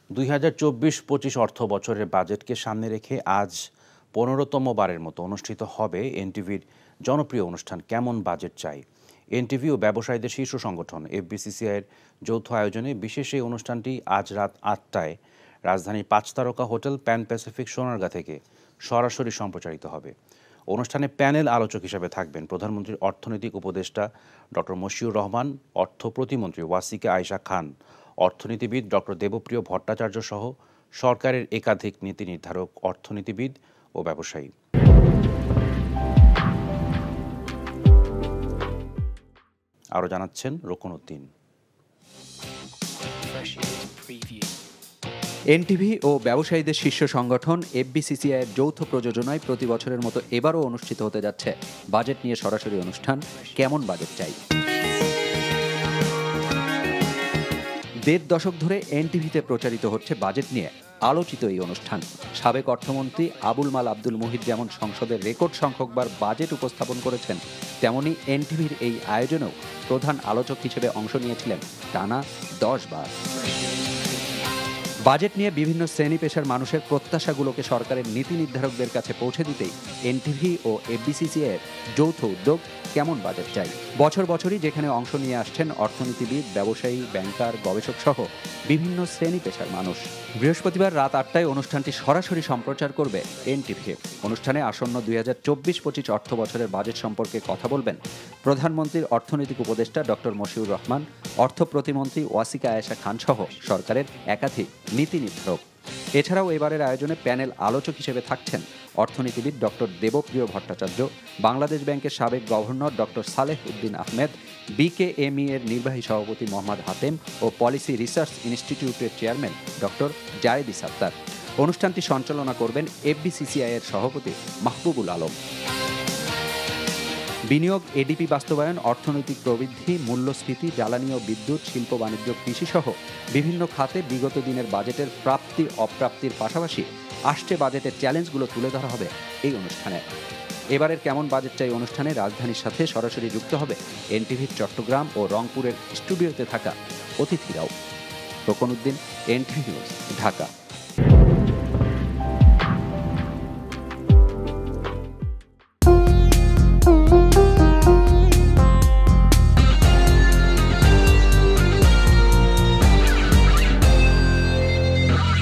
2024-25 অর্থ বছরের বাজেটকে সামনে রেখে আজ 15তম বারের মতো অনুষ্ঠিত হবে এনটিভির জনপ্রিয় অনুষ্ঠান কেমন বাজেট চাই। এনটিভি ও ব্যবসায়ীদের শীর্ষ সংগঠন এফবিসিসিআইয়ের যৌথ আয়োজনে বিশেষ এই অনুষ্ঠানটি আজ রাত 8টায় রাজধানীর 5 তারকা হোটেল প্যান প্যাসিফিক সোনারগাঁ থেকে সরাসরি সম্প্রচারিত হবে। অনুষ্ঠানে প্যানেল আলোচক হিসেবে থাকবেন প্রধানমন্ত্রীর অর্থনৈতিক উপদেষ্টা ডক্টর মশিউর রহমান, অর্থ প্রতিমন্ত্রী ওয়াসিকা আয়েশা খান, অর্থনীতিবিদ ডক্টর দেবপ্রিয় ভট্টাচার্য সহ সরকারের একাধিক নীতি নির্ধারক, অর্থনীতিবিদ ও ব্যবসায়ী। আরও জানাচ্ছেন রোকন উদ্দিন। এনটিভি ও ব্যবসায়ীদের শীর্ষ সংগঠন এফবিসিসিআইয়ের যৌথ প্রযোজনায় প্রতি বছরের মতো এবারও অনুষ্ঠিত হতে যাচ্ছে বাজেট নিয়ে সরাসরি অনুষ্ঠান কেমন বাজেট চাই। 1.5 দশক ধরে এনটিভিতে প্রচারিত হচ্ছে বাজেট নিয়ে আলোচিত এই অনুষ্ঠান। সাবেক অর্থমন্ত্রী আবুল মাল আব্দুল মুহিত যেমন সংসদের রেকর্ড সংখ্যকবার বাজেট উপস্থাপন করেছেন, তেমনি এনটিভির এই আয়োজনেও প্রধান আলোচক হিসেবে অংশ নিয়েছিলেন টানা 10 বার। বাজেট নিয়ে বিভিন্ন শ্রেণী পেশার মানুষের প্রত্যাশাগুলোকে সরকারের নীতি নির্ধারকদের কাছে পৌঁছে দিতেই এনটিভি ও এফবিসিসিআইয়ের যৌথ উদ্যোগ কেমন বাজেট চাই। বছরই যেখানে অংশ নিয়ে আসছেন অর্থনীতিবিদ, ব্যবসায়ী, ব্যাংকার, গবেষক সহ বিভিন্ন শ্রেণী পেশার মানুষ। বৃহস্পতিবার রাত 8টায় অনুষ্ঠানটি সরাসরি সম্প্রচার করবে এনটিভি। অনুষ্ঠানে আসন্ন 2024-25 অর্থ বছরের বাজেট সম্পর্কে কথা বলবেন প্রধানমন্ত্রীর অর্থনৈতিক উপদেষ্টা ডক্টর মশিউর রহমান, অর্থ প্রতিমন্ত্রী ওয়াসিকা আয়েশা খান সহ সরকারের একাধিক নীতি নির্ধারক। এছাড়াও এবারের আয়োজনে প্যানেল আলোচক হিসেবে থাকছেন অর্থনীতিবিদ ডক্টর দেবপ্রিয় ভট্টাচার্য, বাংলাদেশ ব্যাংকের সাবেক governor doctor Saleh Uddin Ahmed, BKME এর নির্বাহী সভাপতি মোহাম্মদ হাতেম ও পলিসি রিসার্চ ইনস্টিটিউটের চেয়ারম্যান ডক্টর জায়েদ ইসাত্তার। অনুষ্ঠানটি সঞ্চালনা করবেন এফবিসিসিআইয়ের সভাপতি মাহবুবুল আলম। বিনিয়োগ, এডিপি বাস্তবায়ন, অর্থনৈতিক প্রবৃদ্ধি, মূল্যস্ফীতি, জ্বালানি ও বিদ্যুৎ, শিল্প, বাণিজ্য, কৃষিসহ বিভিন্ন খাতে বিগত দিনের বাজেটের প্রাপ্তি অপ্রাপ্তির পাশাপাশি আসছে বাজেটের চ্যালেঞ্জগুলো তুলে ধরা হবে এই অনুষ্ঠানে। এবারের কেমন বাজেট চাই অনুষ্ঠানে রাজধানীর সাথে সরাসরি যুক্ত হবে এনটিভির চট্টগ্রাম ও রংপুরের স্টুডিওতে থাকা অতিথিরাও। রোকন উদ্দিন, এনটিভি নিউজ, ঢাকা।